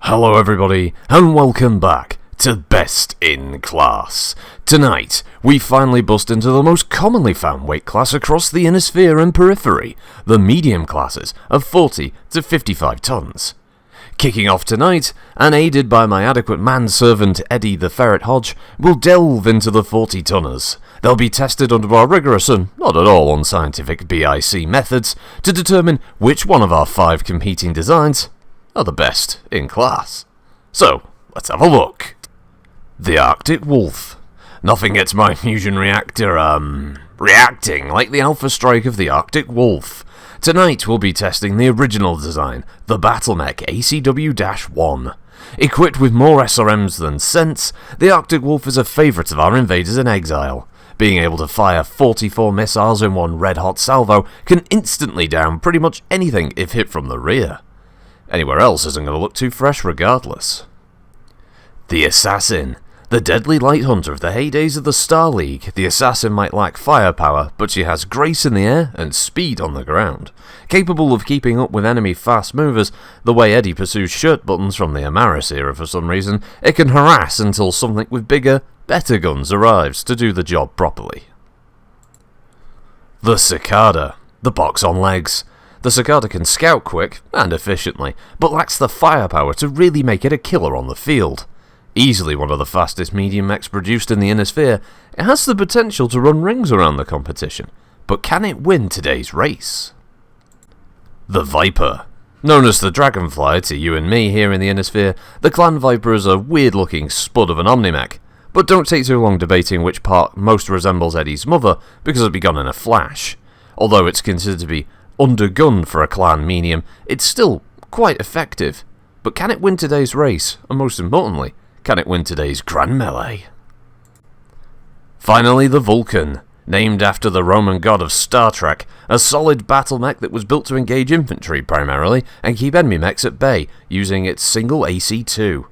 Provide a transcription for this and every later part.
Hello everybody, and welcome back to Best in Class. Tonight, we finally bust into the most commonly found weight class across the inner sphere and periphery, the medium classes of 40 to 55 tons. Kicking off tonight, and aided by my adequate manservant Eddie the Ferret Hodge, we'll delve into the 40-tonners. They'll be tested under our rigorous and not at all unscientific B.I.C methods to determine which one of our 5 competing designs are the best in class. So, let's have a look. The Arctic Wolf. Nothing gets my fusion reactor, reacting like the Alpha Strike of the Arctic Wolf. Tonight we'll be testing the original design, the Battle Mech ACW-1. Equipped with more SRMs than sense, the Arctic Wolf is a favourite of our invaders in exile. Being able to fire 44 missiles in one red-hot salvo can instantly down pretty much anything if hit from the rear. Anywhere else isn't going to look too fresh regardless. The Assassin. The deadly light hunter of the heydays of the Star League, the Assassin might lack firepower, but she has grace in the air and speed on the ground. Capable of keeping up with enemy fast movers, the way Eddie pursues shirt buttons from the Amaris era for some reason, it can harass until something with bigger, better guns arrives to do the job properly. The Cicada. The box on legs. The Cicada can scout quick and efficiently, but lacks the firepower to really make it a killer on the field. Easily one of the fastest medium mechs produced in the inner sphere, it has the potential to run rings around the competition, but can it win today's race? The Viper. Known as the Dragonfly to you and me here in the inner sphere, the Clan Viper is a weird looking spud of an Omnimech, but don't take too long debating which part most resembles Eddie's mother, because it'll be gone in a flash. Although it's considered to be undergunned for a clan medium, it's still quite effective. But can it win today's race? And most importantly, can it win today's Grand Melee? Finally, the Vulcan. Named after the Roman god of Star Trek, a solid battle mech that was built to engage infantry primarily and keep enemy mechs at bay, using its single AC-2.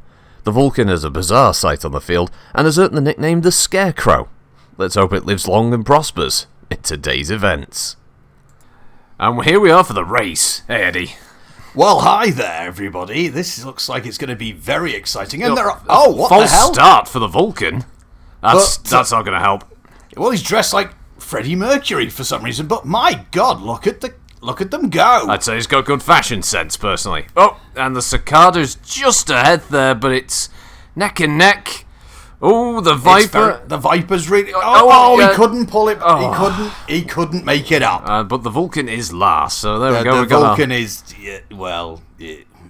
The Vulcan is a bizarre sight on the field and has earned the nickname the Scarecrow. Let's hope it lives long and prospers in today's events. And here we are for the race. Hey, Eddie. Well, hi there, everybody. This looks like it's going to be very exciting. And there are... Oh, what the hell? False start for the Vulcan. That's not going to help. Well, he's dressed like Freddie Mercury for some reason, but my God, look at them go. I'd say he's got good fashion sense, personally. Oh, and the Cicada's just ahead there, but it's neck and neck. Oh, the Viper. The Viper's really... He couldn't pull it. Oh. He couldn't make it up. But the Vulcan is last, so there we go. The Vulcan is...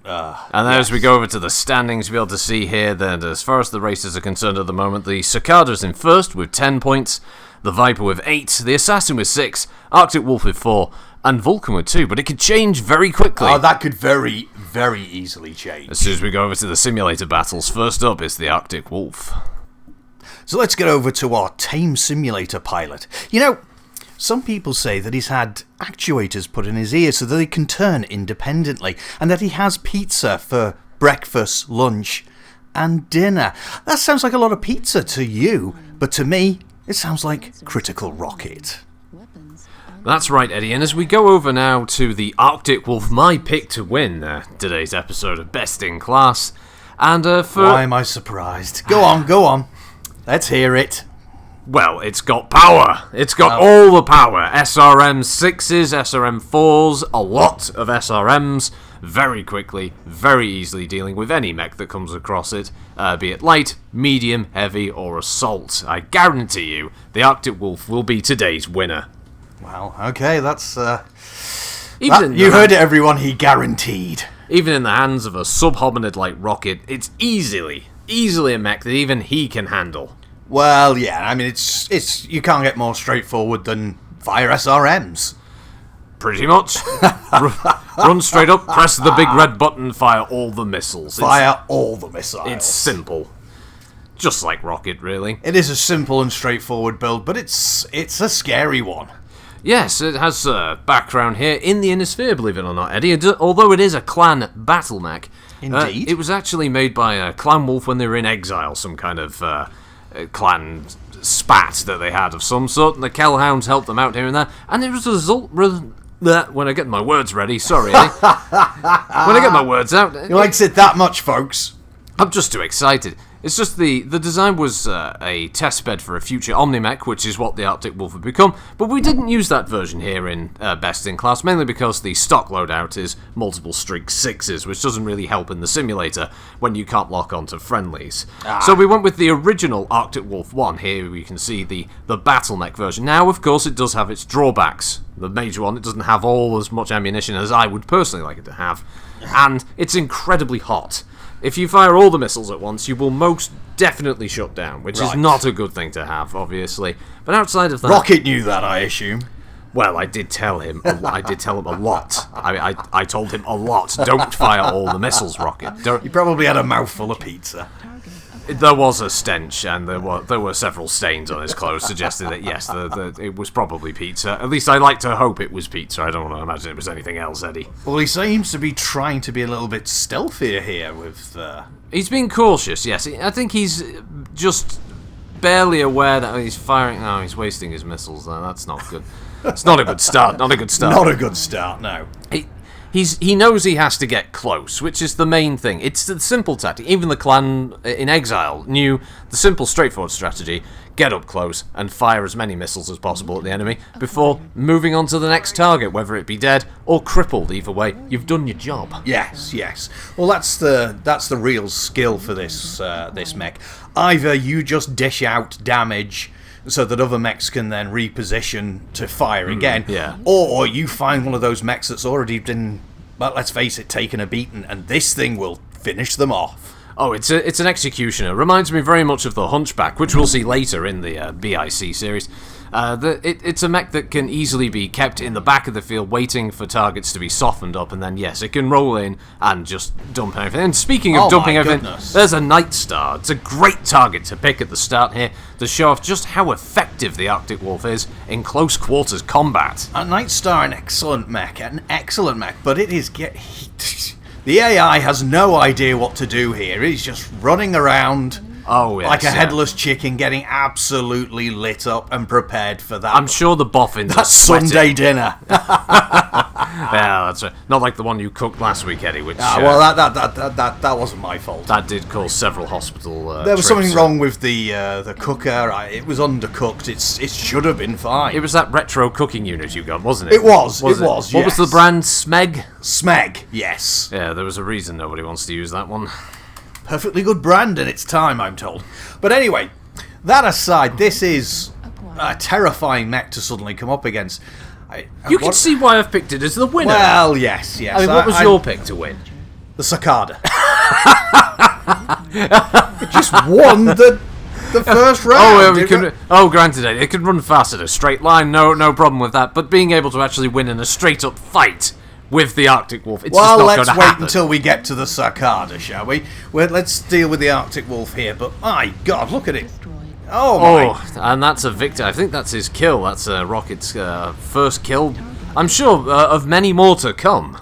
And as we go over to the standings, you'll be able to see here that as far as the races are concerned at the moment, the Cicada's in first with 10 points, the Viper with 8, the Assassin with 6, Arctic Wolf with 4, and Vulcan with 2, but it could change very quickly. Oh, that could very, very easily change. As soon as we go over to the simulator battles, first up is the Arctic Wolf. So let's get over to our tame simulator pilot. You know, some people say that he's had actuators put in his ears so that he can turn independently, and that he has pizza for breakfast, lunch, and dinner. That sounds like a lot of pizza to you, but to me, it sounds like Critical Rocket. That's right, Eddie, and as we go over now to the Arctic Wolf, my pick to win today's episode of Best in Class, and Why am I surprised? Go on. Let's hear it. Well, it's got power. It's got all the power. SRM 6s, SRM 4s, a lot of SRMs, very quickly, very easily dealing with any mech that comes across it, be it light, medium, heavy, or assault. I guarantee you, the Arctic Wolf will be today's winner. Well, okay, that's... you heard it, everyone, he guaranteed. Even in the hands of a sub-hominid like Rocket, it's easily a mech that even he can handle. Well, yeah, I mean, it's you can't get more straightforward than fire SRMs. Pretty much. Run straight up, press the big red button, fire all the missiles. Fire all the missiles. It's simple. Just like Rocket, really. It is a simple and straightforward build, but it's a scary one. Yes, it has background here in the inner sphere, believe it or not, Eddie. Although it is a clan battle mech, indeed, it was actually made by Clan Wolf when they were in exile, some kind of clan spat that they had of some sort, and the Kellhounds helped them out here and there, and it was When I get my words ready, sorry, Eddie. When I get my words out... He likes it that much, folks. I'm just too excited. It's just the design was a test bed for a future Omni-Mech, which is what the Arctic Wolf would become, but we didn't use that version here in Best in Class, mainly because the stock loadout is multiple Streak 6s, which doesn't really help in the simulator when you can't lock onto friendlies. So we went with the original Arctic Wolf 1. Here we can see the Battle Mech version. Now, of course, it does have its drawbacks. The major one, it doesn't have all as much ammunition as I would personally like it to have, and it's incredibly hot. If you fire all the missiles at once, you will most definitely shut down, which is not a good thing to have, obviously. But outside of that... Rocket knew that, I assume. Well, I did tell him. I did tell him a lot. I told him a lot. Don't fire all the missiles, Rocket. Don't. He probably had a mouthful of pizza. There was a stench, and there were several stains on his clothes, suggesting that yes, it was probably pizza. At least I like to hope it was pizza. I don't want to imagine it was anything else, Eddie. Well, he seems to be trying to be a little bit stealthier here with... He's being cautious, yes. I think he's just barely aware that he's firing... No, he's wasting his missiles. No, that's not good. It's not a good start. Not a good start. Not a good start, no. He knows he has to get close, which is the main thing. It's the simple tactic. Even the clan in exile knew the simple, straightforward strategy: get up close and fire as many missiles as possible at the enemy before moving on to the next target, whether it be dead or crippled. Either way, you've done your job. Yes. Well, that's the real skill for this mech. Either you just dish out damage so that other mechs can then reposition to fire again, or you find one of those mechs that's already been, well, let's face it, taken a beating, and this thing will finish them off. Oh, it's an executioner. Reminds me very much of the Hunchback, which we'll see later in the B.I.C. series. It's a mech that can easily be kept in the back of the field waiting for targets to be softened up, and then, yes, it can roll in and just dump everything. And speaking of dumping everything, there's a Night Star. It's a great target to pick at the start here to show off just how effective the Arctic Wolf is in close quarters combat. A Night Star, an excellent mech, but it is the AI has no idea what to do here. He's just running around... like a headless chicken, getting absolutely lit up and prepared for that. I'm sure the boffins are sweating. Sunday dinner. Yeah, that's right. Not like the one you cooked last week, Eddie. Which well, that wasn't my fault. That did cause several hospital. There was something wrong with the cooker. It was undercooked. It should have been fine. It was that retro cooking unit you got, wasn't it? It was. What was the brand? Smeg. Smeg. Yes. Yeah, there was a reason nobody wants to use that one. Perfectly good brand in its time, I'm told. But anyway, that aside, this is a terrifying mech to suddenly come up against. You can see why I've picked it as the winner. Well, yes. I mean, what was your pick to win? The Cicada. It just won the first round. Granted, it can run fast in a straight line. No problem with that. But being able to actually win in a straight-up fight with the Arctic Wolf, it's just not going to happen. Well, let's wait until we get to the Cicada, shall we? Let's deal with the Arctic Wolf here, but my God, look at it. Oh, and that's a victor. I think that's his kill. That's Rocket's first kill. I'm sure of many more to come.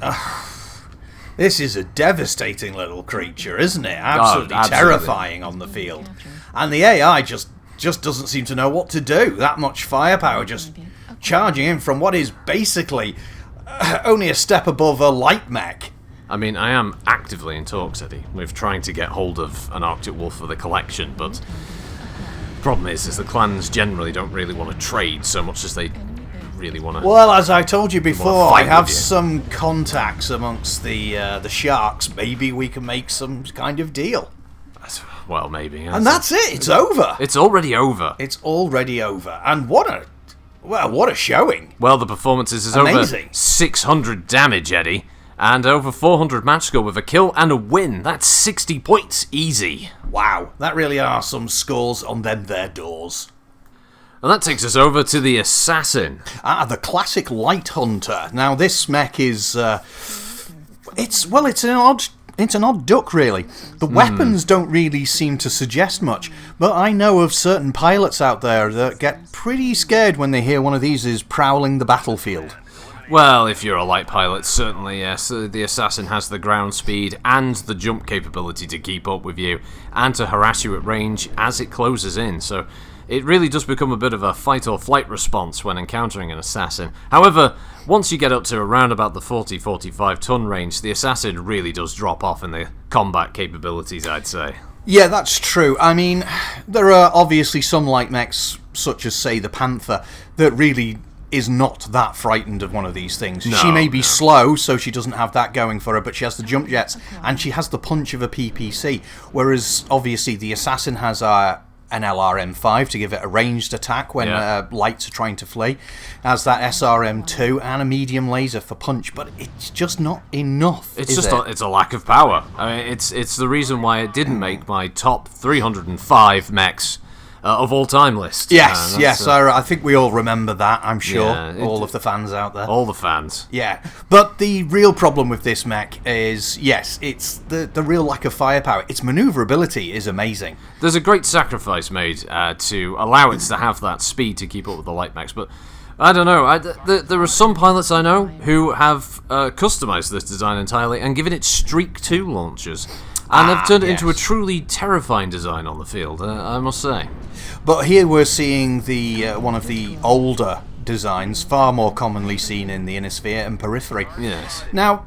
This is a devastating little creature, isn't it? Absolutely terrifying on the field. And the AI just doesn't seem to know what to do. That much firepower just charging in from what is basically... only a step above a light mech. I mean, I am actively in talks, Eddie, with trying to get hold of an Arctic Wolf for the collection, but the problem is the clans generally don't really want to trade so much as they really want to... Well, as I told you before, I have some contacts amongst the sharks. Maybe we can make some kind of deal. Well, maybe. And that's it. It's over. It's already over. It's already over. And what a showing. Well, the performances is amazing. Over 600 damage, Eddie, and over 400 match score with a kill and a win. That's 60 points easy. Wow, that really are some scores on them there doors. And that takes us over to the Assassin. The classic Light Hunter. Now, this mech is... It's an odd duck, really. The weapons don't really seem to suggest much, but I know of certain pilots out there that get pretty scared when they hear one of these is prowling the battlefield. Well, if you're a light pilot, certainly yes. The Assassin has the ground speed and the jump capability to keep up with you, and to harass you at range as it closes in, so it really does become a bit of a fight-or-flight response when encountering an assassin. However, once you get up to around about the 40-45 ton range, the assassin really does drop off in the combat capabilities, I'd say. Yeah, that's true. I mean, there are obviously some light mechs, such as, say, the Panther, that really is not that frightened of one of these things. She may be slow, so she doesn't have that going for her, but she has the jump jets, and she has the punch of a PPC, whereas, obviously, the assassin has an LRM-5 to give it a ranged attack when lights are trying to flee, has that SRM-2 and a medium laser for punch, but it's just not enough. It's it's a lack of power. I mean, it's the reason why it didn't make my top 305 mechs of all time list. Yes, I think we all remember that, I'm sure. All of the fans out there. All the fans. Yeah, but the real problem with this mech is, yes, it's the real lack of firepower. Its maneuverability is amazing. There's a great sacrifice made to allow it to have that speed to keep up with the light mechs, but I don't know. There are some pilots I know who have customized this design entirely and given it Streak 2 launchers. And have turned it into a truly terrifying design on the field, I must say. But here we're seeing the one of the older designs, far more commonly seen in the Inner Sphere and Periphery. Yes. Now,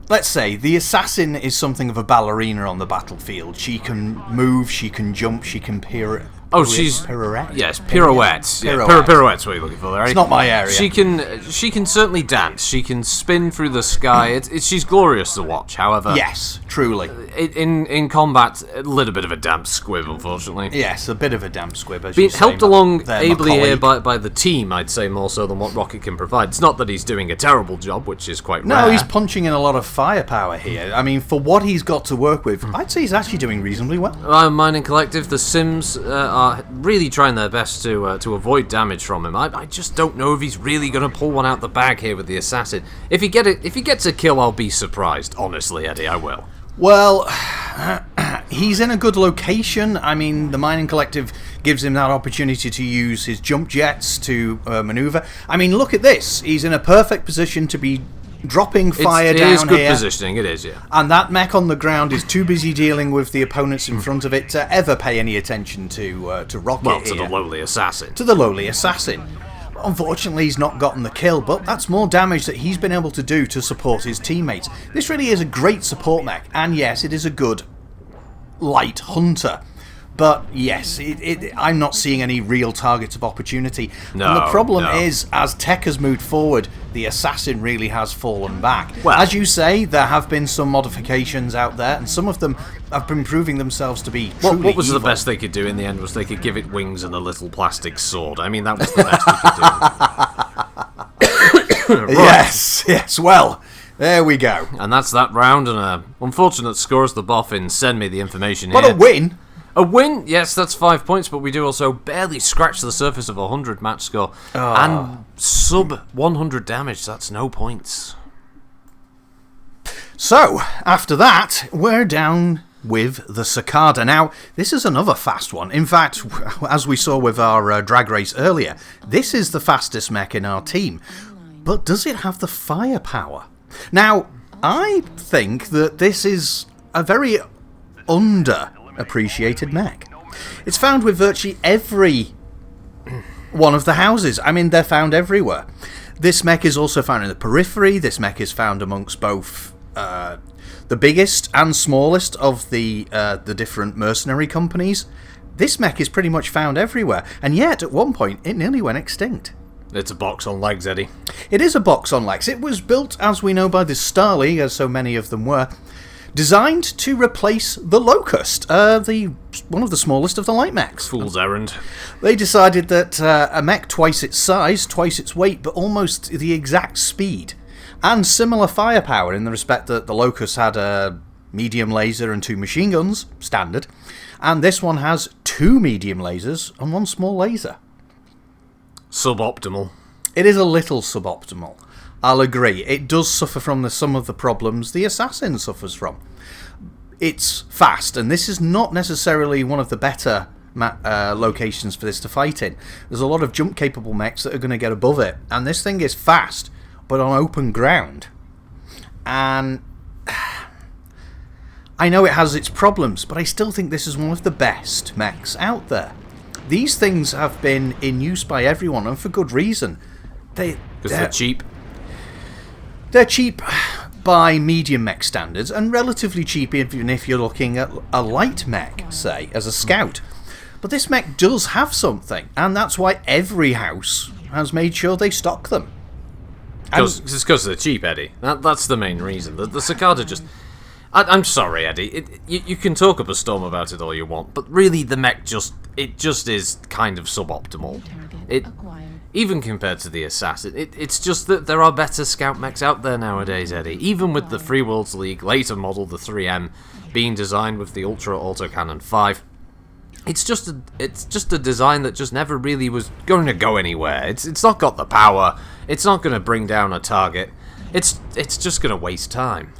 let's say the assassin is something of a ballerina on the battlefield. She can move, she can jump, she can pirouette. Pirouette. Yes, Pirouettes. pirouettes. Yeah, pirouettes. What you're looking for there? It's not my area. She can certainly dance. She can spin through the sky. She's glorious to watch. However, yes, truly. In combat, a little bit of a damp squib, unfortunately. Yes, a bit of a damp squib. As Being you helped say, along ably here by the team, I'd say more so than what Rocket can provide. It's not that he's doing a terrible job, which is quite rare. No, he's punching in a lot of firepower here. I mean, for what he's got to work with, I'd say he's actually doing reasonably well. Mining Collective, the Sims are really trying their best to avoid damage from him. I just don't know if he's really going to pull one out the bag here with the assassin. If he gets a kill, I'll be surprised. Honestly, Eddie, I will. Well, he's in a good location. I mean, the Mining Collective gives him that opportunity to use his jump jets to maneuver. I mean, look at this. He's in a perfect position to be dropping fire down here. It is good positioning, it is, yeah. And that mech on the ground is too busy dealing with the opponents in front of it to ever pay any attention to Rocket. Well, to the lowly assassin. To the lowly assassin. Unfortunately, he's not gotten the kill, but that's more damage that he's been able to do to support his teammates. This really is a great support mech, and yes, it is a good light hunter. But yes, I'm not seeing any real targets of opportunity. And the problem is, as tech has moved forward, the assassin really has fallen back. Well, as you say, there have been some modifications out there, and some of them have been proving themselves to be truly What was evil. the best they could do in the end was they could give it wings and a little plastic sword. I mean, that was the best they could do. Yes, well, there we go. And that's that round, and a unfortunate score as the boffins send me the information here. But a win! A win, yes, that's 5 points, but we do also barely scratch the surface of a 100 match score. And sub 100 damage, that's no points. So, after that, we're down with the Cicada. Now, this is another fast one. In fact, as we saw with our drag race earlier, this is the fastest mech in our team. But does it have the firepower? Now, I think that this is a very underappreciated mech. It's found with virtually every one of the houses. I mean, they're found everywhere. This mech is also found in the Periphery. This mech is found amongst both the biggest and smallest of the different mercenary companies. This mech is pretty much found everywhere, and yet at one point it nearly went extinct. It's a box on legs, Eddie. It is a box on legs. It was built, as we know, by the Star League, as so many of them were, designed to replace the Locust, one of the smallest of the light mechs. Fool's errand. They decided that a mech twice its size, twice its weight, but almost the exact speed, and similar firepower in the respect that the Locust had a medium laser and 2 machine guns, standard, and this one has 2 medium lasers and 1 small laser. Suboptimal. It is a little suboptimal. I'll agree. It does suffer from some of the problems the Assassin suffers from. It's fast, and this is not necessarily one of the better locations for this to fight in. There's a lot of jump-capable mechs that are going to get above it, and this thing is fast, but on open ground. And I know it has its problems, but I still think this is one of the best mechs out there. these things have been in use by everyone, and for good reason. Because they're cheap. They're cheap by medium mech standards, and relatively cheap even if you're looking at a light mech, say, as a scout. But this mech does have something, and that's why every house has made sure they stock them. It's because they're cheap, Eddie. That's the main reason. The Cicada just... I'm sorry, Eddie. You can talk up a storm about it all you want, but really the mech just is kind of suboptimal. Even compared to the Assassin, it's just that there are better scout mechs out there nowadays, Eddie. Even with the Free Worlds League later model, the 3M, being designed with the Ultra Autocannon 5, it's just a design that just never really was going to go anywhere. It's not got the power. It's not going to bring down a target. It's just going to waste time.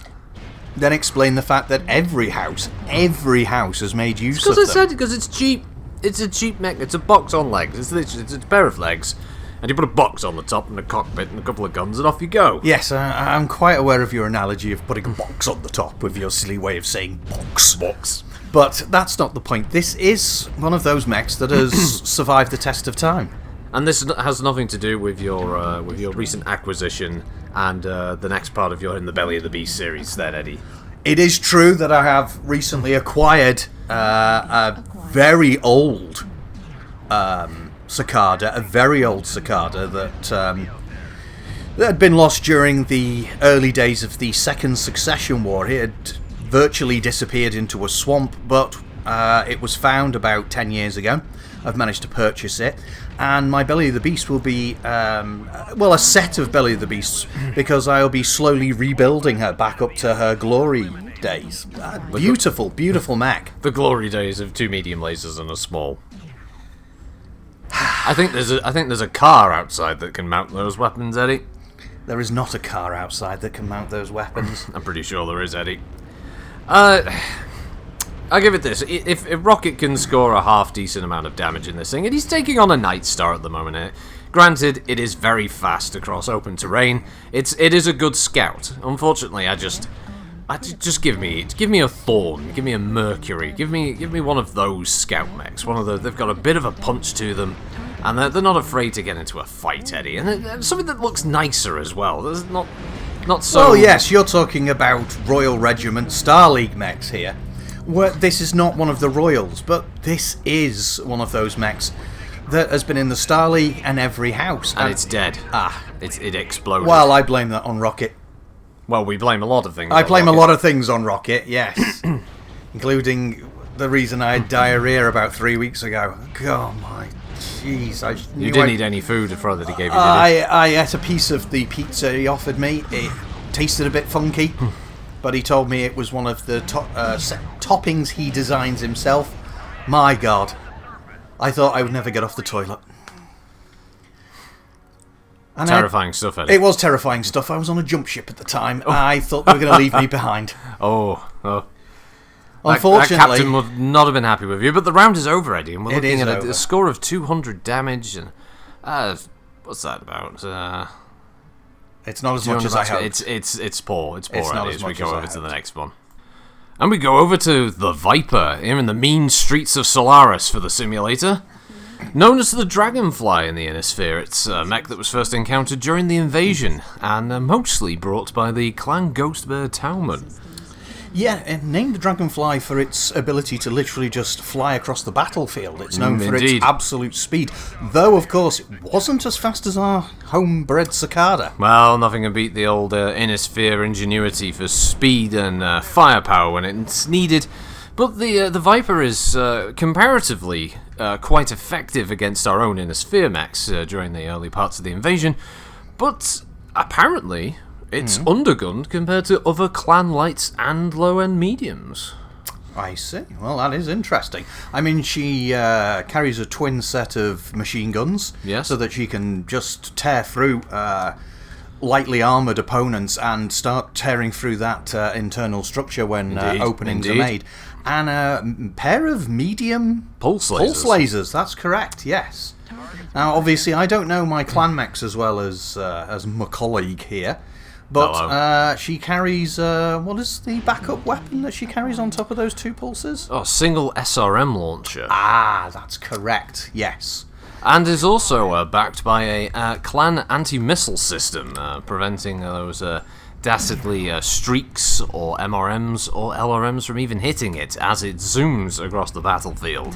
Then explain the fact that every house has made use of them. Because I said, because it's cheap. It's a cheap mech. It's a box on legs. It's a pair of legs, and you put a box on the top and a cockpit and a couple of guns, and off you go. Yes, I'm quite aware of your analogy of putting a box on the top with your silly way of saying box. But that's not the point. This is one of those mechs that has survived the test of time. And this has nothing to do with your recent acquisition and the next part of your In the Belly of the Beast series there, Eddie. It is true that I have recently acquired a very old Cicada, that had been lost during the early days of the Second Succession War. It had virtually disappeared into a swamp, but it was found about 10 years ago. I've managed to purchase it, and my Belly of the Beast will be, a set of Belly of the Beasts, because I'll be slowly rebuilding her back up to her glory days. Beautiful mech. The glory days of 2 medium lasers and a small. I think there's a car outside that can mount those weapons, Eddie. There is not a car outside that can mount those weapons. I'm pretty sure there is, Eddie. I'll give it this. If Rocket can score a half-decent amount of damage in this thing, and he's taking on a Night Star at the moment. Granted, it is very fast across open terrain. It is a good scout. Unfortunately, I just give me a Thorn, give me a Mercury, give me one of those scout mechs. They've got a bit of a punch to them, and they're not afraid to get into a fight, Eddie. And something that looks nicer as well. There's not so. Well, yes, you're talking about Royal Regiment Star League mechs here. This is not one of the Royals, but this is one of those mechs that has been in the Star League and every house. And it's dead. It exploded. Well, I blame that on Rocket. Well, we blame a lot of things. I blame a lot of things on Rocket, yes. Including the reason I had diarrhea about 3 weeks ago. God, my jeez. You didn't eat any food that he gave you, did you? I ate a piece of the pizza he offered me. It tasted a bit funky. But he told me it was one of the toppings he designs himself. My God. I thought I would never get off the toilet. And terrifying stuff, Eddie. It was terrifying stuff. I was on a jump ship at the time. I thought they were going to leave me behind. Oh. Unfortunately... That captain would not have been happy with you. But the round is over, Eddie. And we're looking at a score of 200 damage. And what's that about? It's not as much as I hoped. It's poor. It's poor, not Eddie, as as we much go as I over to the hoped. next one. And we go over to the Viper, here in the mean streets of Solaris for the simulator. Known as the Dragonfly in the Inner Sphere, it's a mech that was first encountered during the invasion, and mostly brought by the Clan Ghostbear Towman. Yeah, and named the Dragonfly for its ability to literally just fly across the battlefield. It's known for its absolute speed, though, of course, it wasn't as fast as our homebred Cicada. Well, nothing can beat the old Inner Sphere ingenuity for speed and firepower when it's needed. But the Viper is comparatively quite effective against our own Inner Sphere mechs during the early parts of the invasion. But apparently, it's undergunned compared to other clan lights and low-end mediums. I see. Well, that is interesting. I mean, she carries a twin set of machine guns, yes, so that she can just tear through lightly armoured opponents and start tearing through that internal structure when openings are made. And a pair of medium pulse lasers. Pulse lasers, that's correct, yes. Now, obviously, I don't know my clan mechs as well as my colleague here, But she carries, what is the backup weapon that she carries on top of those two pulsers? Oh, single SRM launcher. Ah, that's correct, yes. And is also backed by a clan anti-missile system, preventing those dastardly streaks or MRMs or LRMs from even hitting it as it zooms across the battlefield.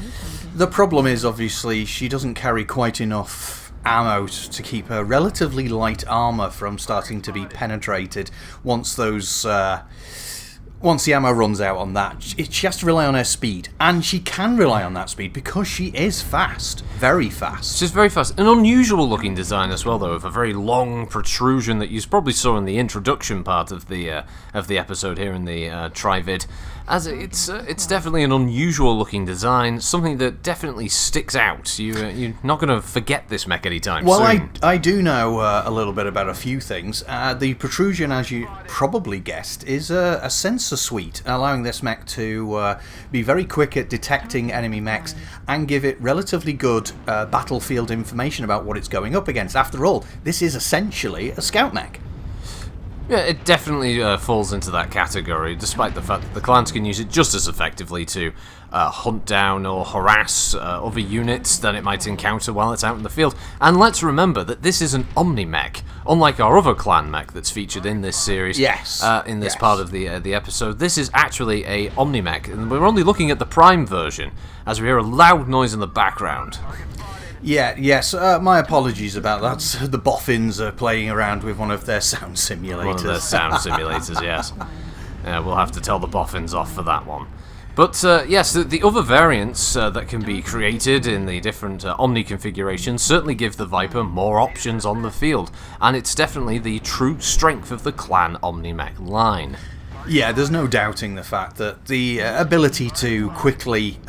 The problem is, obviously, she doesn't carry quite enough ammo to keep her relatively light armor from starting to be penetrated once the ammo runs out on that. She has to rely on her speed, and she can rely on that speed because she is fast, very fast. She's very fast. An unusual looking design as well, though, of a very long protrusion that you probably saw in the introduction part of the episode here in the Trivid. As it's definitely an unusual looking design, something that definitely sticks out. You're not going to forget this mech anytime soon. Well, I do know a little bit about a few things. The protrusion, as you probably guessed, is a sensor suite, allowing this mech to be very quick at detecting enemy mechs and give it relatively good battlefield information about what it's going up against. After all, this is essentially a scout mech. Yeah, it definitely falls into that category, despite the fact that the clans can use it just as effectively to hunt down or harass other units than it might encounter while it's out in the field. And let's remember that this is an Omni-mech, unlike our other clan mech that's featured in this series. Yes. In this part of the episode. This is actually a Omni-mech, and we're only looking at the Prime version, as we hear a loud noise in the background. Yes, my apologies about that. The boffins are playing around with one of their sound simulators. One of their sound simulators, yes. We'll have to tell the boffins off for that one. But yes, the other variants that can be created in the different Omni configurations certainly give the Viper more options on the field, and it's definitely the true strength of the clan Omni-mech line. Yeah, there's no doubting the fact that the ability to quickly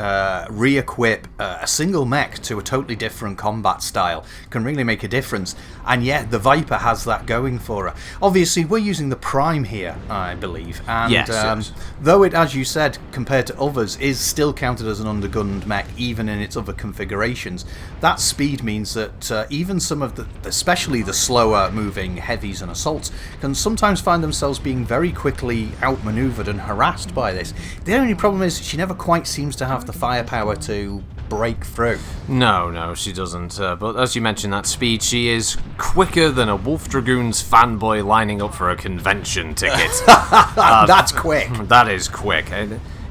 re-equip a single mech to a totally different combat style can really make a difference, and yet the Viper has that going for her. Obviously, we're using the Prime here, I believe, and yes. Though it, as you said, compared to others, is still counted as an undergunned mech even in its other configurations, that speed means that even some of the, especially the slower moving heavies and assaults, can sometimes find themselves being very quickly outmaneuvered and harassed by this. The only problem is she never quite seems to have the firepower to break through. No, she doesn't. But as you mentioned, that speed, she is quicker than a Wolf Dragoons fanboy lining up for a convention ticket. That's quick. That is quick.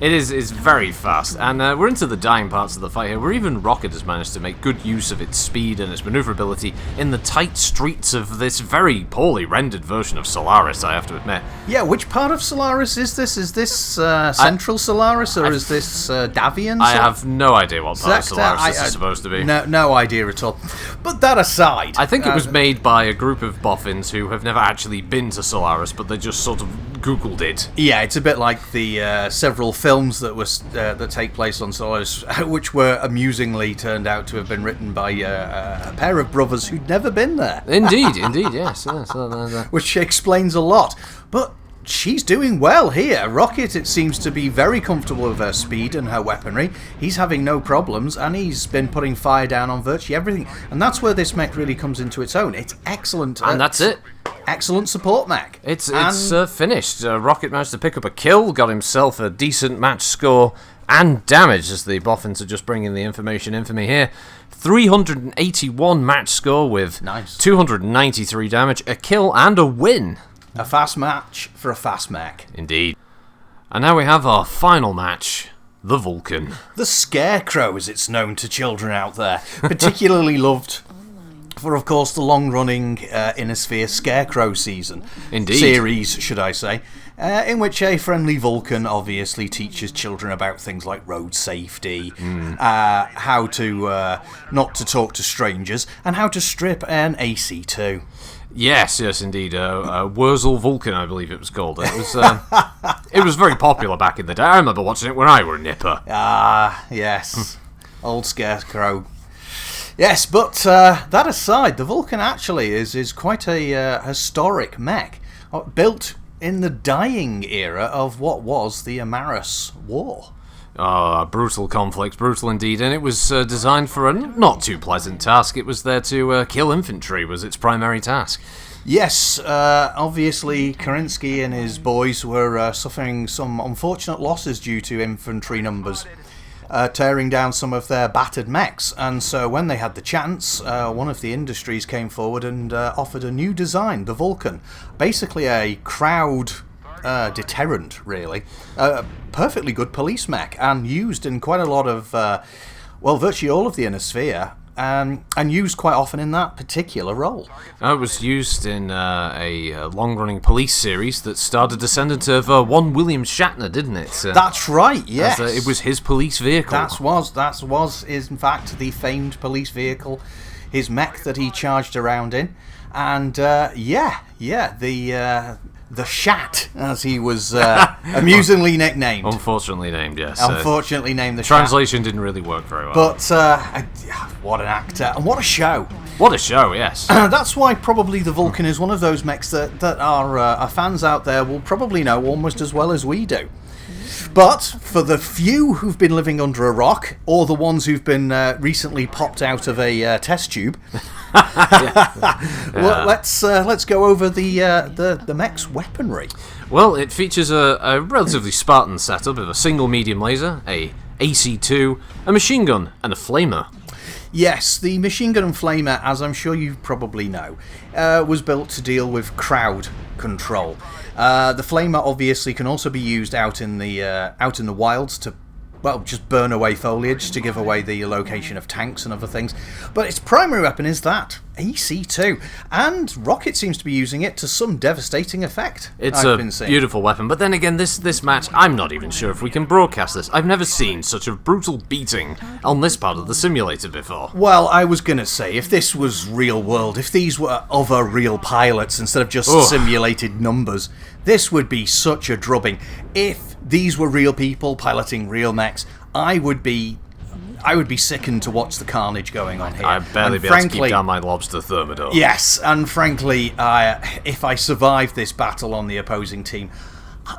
It is very fast, and we're into the dying parts of the fight here, where even Rocket has managed to make good use of its speed and its maneuverability in the tight streets of this very poorly rendered version of Solaris, I have to admit. Yeah, which part of Solaris is this? Is this Central Solaris, or is this Davian? I have no idea what part of Solaris this is supposed to be. No idea at all. But that aside... I think it was made by a group of boffins who have never actually been to Solaris, but they just sort of Googled it. Yeah, it's a bit like the several films that take place on Solaris, which were amusingly turned out to have been written by a pair of brothers who'd never been there. Indeed, yes. Which explains a lot. But she's doing well here. Rocket, it seems to be very comfortable with her speed and her weaponry. He's having no problems, and he's been putting fire down on virtually everything. And that's where this mech really comes into its own. It's excellent. And that's it. Excellent support mech. It's finished. Rocket managed to pick up a kill, got himself a decent match score, and damage, as the boffins are just bringing the information in for me here. 381 match score with 293 damage, a kill, and a win. A fast match for a fast mech. Indeed. And now we have our final match, the Vulcan. The Scarecrow, as it's known to children out there. Particularly loved for, of course, the long-running Inner Sphere Scarecrow season. Indeed. Series, should I say. In which a friendly Vulcan obviously teaches children about things like road safety, how to not to talk to strangers, and how to strip an AC-2. Yes, indeed. Wurzel Vulcan, I believe it was called. It was it was very popular back in the day. I remember watching it when I were a nipper. Yes. Old Scarecrow. Yes, but that aside, the Vulcan actually is quite a historic mech, built in the dying era of what was the Amaris War. Brutal conflict, brutal indeed, and it was designed for a not too pleasant task. It was there to kill infantry, was its primary task. Yes, obviously Kerensky and his boys were suffering some unfortunate losses due to infantry numbers, tearing down some of their battered mechs, and so when they had the chance, one of the industries came forward and offered a new design, the Vulcan. Basically a crowd deterrent, really. Perfectly good police mech, and used in quite a lot of, virtually all of the Inner Sphere, and used quite often in that particular role. It was used in a long-running police series that starred a descendant of one William Shatner, didn't it? That's right, yes. It was his police vehicle. That was in fact the famed police vehicle, his mech that he charged around in, and the Shat, as he was amusingly nicknamed. Unfortunately named, yes. Unfortunately named the Translation Shat. didn't really work very well. But what an actor, and what a show. What a show, yes. That's why probably the Vulcan is one of those mechs that our fans out there will probably know almost as well as we do. But for the few who've been living under a rock, or the ones who've been recently popped out of a test tube, well, let's go over the mech's weaponry. Well, it features a relatively Spartan setup of a single medium laser, a AC-2, a machine gun, and a flamer. Yes, the machine gun and flamer, as I'm sure you probably know, was built to deal with crowd control. The flamer obviously can also be used out in the wilds to, just burn away foliage to give away the location of tanks and other things. But its primary weapon is that AC-2, and Rocket seems to be using it to some devastating effect. It's a beautiful weapon, but then again, this match, I'm not even sure if we can broadcast this. I've never seen such a brutal beating on this part of the simulator before. Well, I was going to say, if this was real world, if these were other real pilots instead of just simulated numbers, this would be such a drubbing. If these were real people piloting real mechs, I would be sickened to watch the carnage going on here. I'd barely be able to keep down my lobster thermidor. Yes, and frankly, if I survived this battle on the opposing team,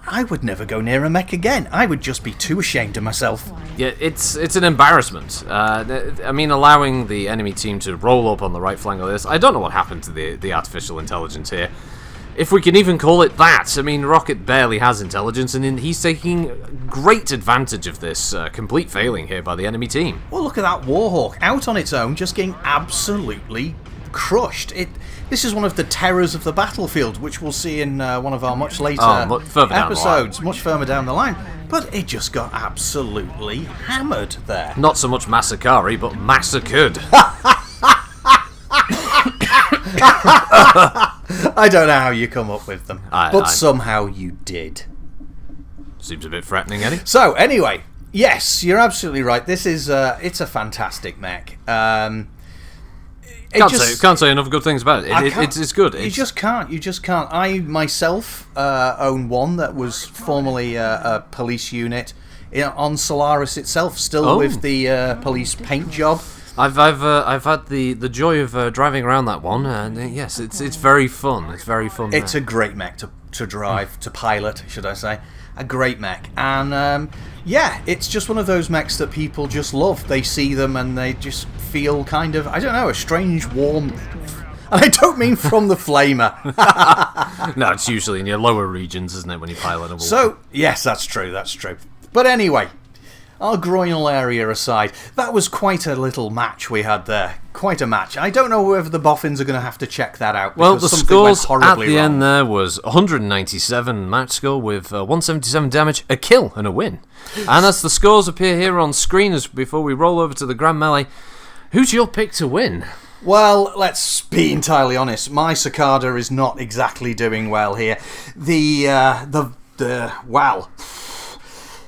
I would never go near a mech again. I would just be too ashamed of myself. Yeah, it's an embarrassment. Allowing the enemy team to roll up on the right flank of this, I don't know what happened to the artificial intelligence here. If we can even call it that. Rocket barely has intelligence, and he's taking great advantage of this complete failing here by the enemy team. Well, look at that Warhawk, out on its own, just getting absolutely crushed. This is one of the terrors of the battlefield, which we'll see in one of our much later episodes, much further down the line. But it just got absolutely hammered there. Not so much massacre, but massacred. I don't know how you come up with them, but somehow you did. Seems a bit threatening, Eddie. So, anyway, yes, you're absolutely right. This is it's a fantastic mech. Can't say enough good things about it. It's good. You just can't. I myself own one that was formerly a police unit on Solaris itself, still with the police paint job. I've had the joy of driving around that one, and yes, it's very fun. It's very fun. It's a great mech to drive, to pilot, should I say? A great mech, and it's just one of those mechs that people just love. They see them and they just feel kind of, I don't know, a strange warmth. And I don't mean from the flamer. No, it's usually in your lower regions, isn't it, when you pilot a Vulcan? So yes, that's true. But anyway, our groinal area aside, that was quite a little match we had there. Quite a match. I don't know whether the boffins are going to have to check that out. Well, the scores at the end there was 197 match score with 177 damage, a kill and a win. And as the scores appear here on screen, before we roll over to the Grand Melee, who's your pick to win? Well, let's be entirely honest. My Cicada is not exactly doing well here.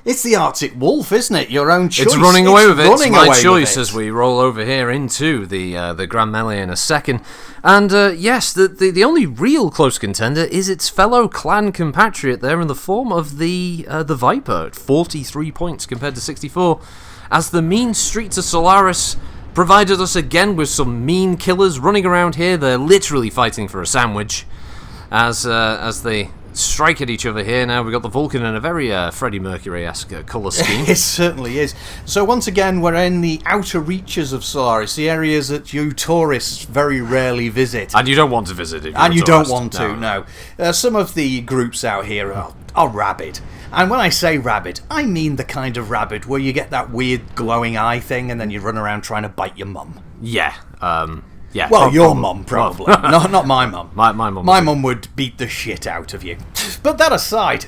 It's the Arctic Wolf, isn't it? Your own choice. It's running away with it. It's my choice as we roll over here into the Grand Melee in a second. And yes, the only real close contender is its fellow clan compatriot there in the form of the Viper at 43 points compared to 64. As the mean streets of Solaris provided us again with some mean killers running around here. They're literally fighting for a sandwich as they strike at each other here now. We've got the Vulcan in a very Freddie Mercury-esque colour scheme. It certainly is. So once again, we're in the outer reaches of Solaris, the areas that you tourists very rarely visit. And you don't want to visit it. And you don't want to, no. Some of the groups out here are rabid. And when I say rabid, I mean the kind of rabid where you get that weird glowing eye thing and then you run around trying to bite your mum. Yeah, yeah. Well, your mum, probably. Not my mum. My mum. My mum would beat the shit out of you. But that aside,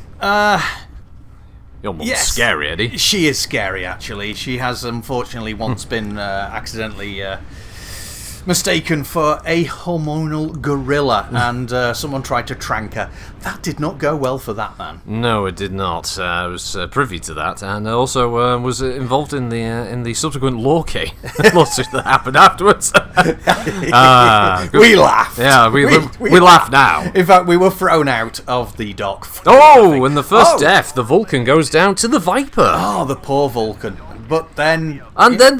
your mum's scary, Eddie. She is scary, actually. She has, unfortunately, once been accidentally mistaken for a hormonal gorilla, and someone tried to trank her. That did not go well for that man. No, it did not. I was privy to that, and also was involved in the subsequent lawsuit that happened afterwards. We laughed. Yeah, we laugh now. In fact, we were thrown out of the dock. Oh, in the first death, the Vulcan goes down to the Viper. Oh, the poor Vulcan. But then... And then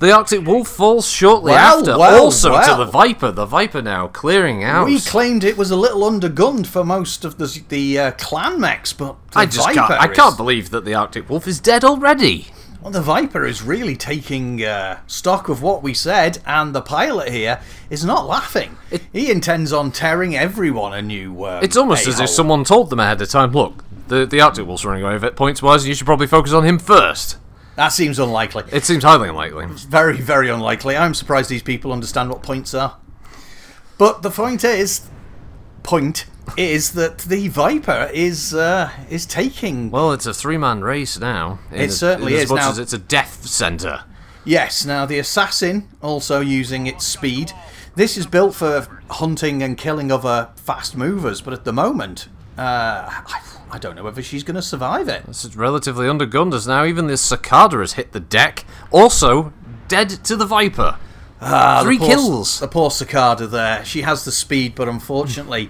the Arctic Wolf falls shortly after, also to the Viper. The Viper now clearing out. We claimed it was a little undergunned for most of the clan mechs, but I can't believe that the Arctic Wolf is dead already. Well, the Viper is really taking stock of what we said, and the pilot here is not laughing. He intends on tearing everyone a new It's almost as if someone told them ahead of time, look, the Arctic Wolf's running away with it points-wise, and you should probably focus on him first. That seems unlikely. It seems highly unlikely. It's very, very unlikely. I'm surprised these people understand what points are. But the point is that the Viper is taking... Well, it's a three-man race now. It certainly is. As much as it's a death centre. Yes, now the Assassin also using its speed. This is built for hunting and killing other fast movers, but at the moment... I don't know whether she's going to survive it. This is relatively undergunned as now. Even the Cicada has hit the deck. Also, dead to the Viper. 3 kills. The poor Cicada there. She has the speed, but unfortunately,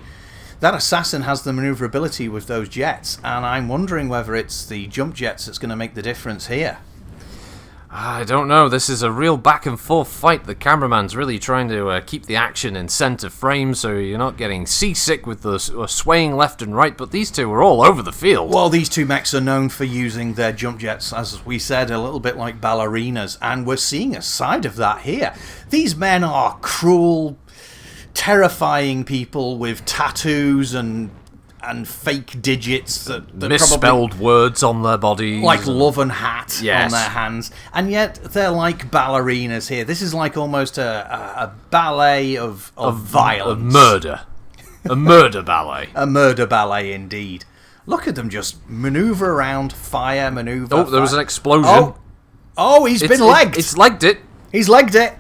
that Assassin has the manoeuvrability with those jets, and I'm wondering whether it's the jump jets that's going to make the difference here. I don't know. This is a real back-and-forth fight. The cameraman's really trying to keep the action in centre frame so you're not getting seasick with the swaying left and right, but these two are all over the field. Well, these two mechs are known for using their jump jets, as we said, a little bit like ballerinas, and we're seeing a side of that here. These men are cruel, terrifying people with tattoos and fake digits that misspelled words on their bodies, like love and hat on their hands, and yet they're like ballerinas here. This is like almost a ballet of violence, of murder, a murder ballet, a murder ballet indeed. Look at them just maneuver around, fire, maneuver. Oh, there was an explosion. Oh, he's been legged. It's legged it. He's legged it.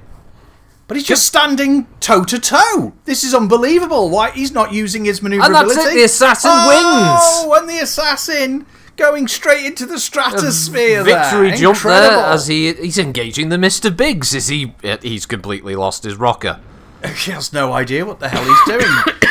But he's just standing toe-to-toe. This is unbelievable. Why he's not using his manoeuvrability. And that's it, the Assassin wins! Oh, and the Assassin going straight into the stratosphere victory there. jump Incredible. there as he's engaging the Mr. Biggs. He's completely lost his rocker. He has no idea what the hell he's doing.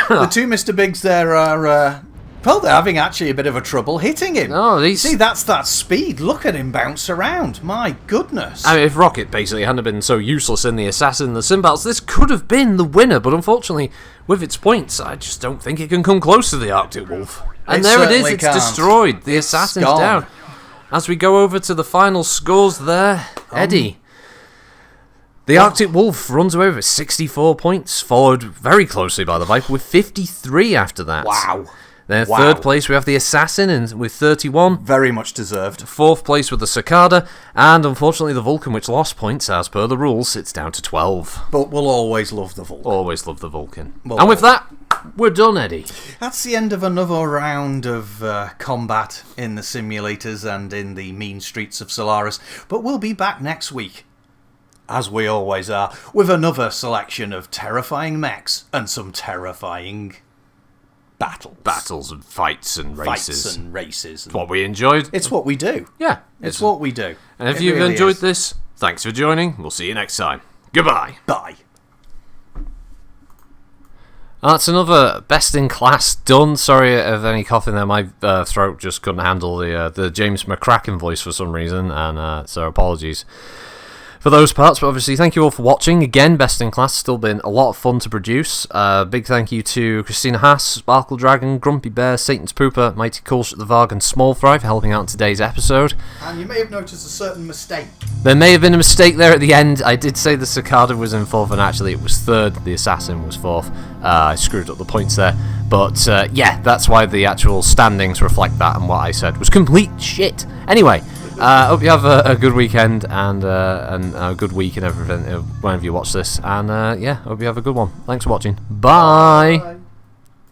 The two Mr. Biggs there are... well, they're having actually a bit of a trouble hitting him. Oh, see, that's that speed. Look at him bounce around. My goodness. I mean, if Rocket basically hadn't been so useless in the Assassin and the Cymbals, this could have been the winner, but unfortunately, with its points, I just don't think it can come close to the Arctic Wolf. And there it is, it's destroyed. The Assassin's down. As we go over to the final scores there, Eddie. The Arctic Wolf runs away with 64 points, followed very closely by the Viper with 53 after that. Wow. Then third place we have the Assassin with 31. Very much deserved. Fourth place with the Cicada. And unfortunately the Vulcan, which lost points as per the rules, it's down to 12. But we'll always love the Vulcan. Always love the Vulcan. Well, and with that, we're done, Eddie. That's the end of another round of combat in the simulators and in the mean streets of Solaris. But we'll be back next week, as we always are, with another selection of terrifying mechs and some terrifying... battles and fights and races. It's what we enjoyed. It's what we do. Yeah. It's what we do. And if you've enjoyed this, thanks for joining. We'll see you next time. Goodbye. Bye. That's another best in class done. Sorry if any coughing there. My throat just couldn't handle the James McCracken voice for some reason, and so apologies for for those parts. But obviously, thank you all for watching. Again, Best in Class, still been a lot of fun to produce. Big thank you to Christina Haas, Sparkle Dragon, Grumpy Bear, Satan's Pooper, Mighty Coolshot the Varg, and Small Fry for helping out in today's episode. And you may have noticed a certain mistake. There may have been a mistake there at the end. I did say the Cicada was in 4th, and actually it was 3rd. The Assassin was 4th. I screwed up the points there. But yeah, that's why the actual standings reflect that, and what I said was complete shit. Anyway, hope you have a good weekend and a good week and everything whenever you watch this. And yeah, hope you have a good one. Thanks for watching. Bye.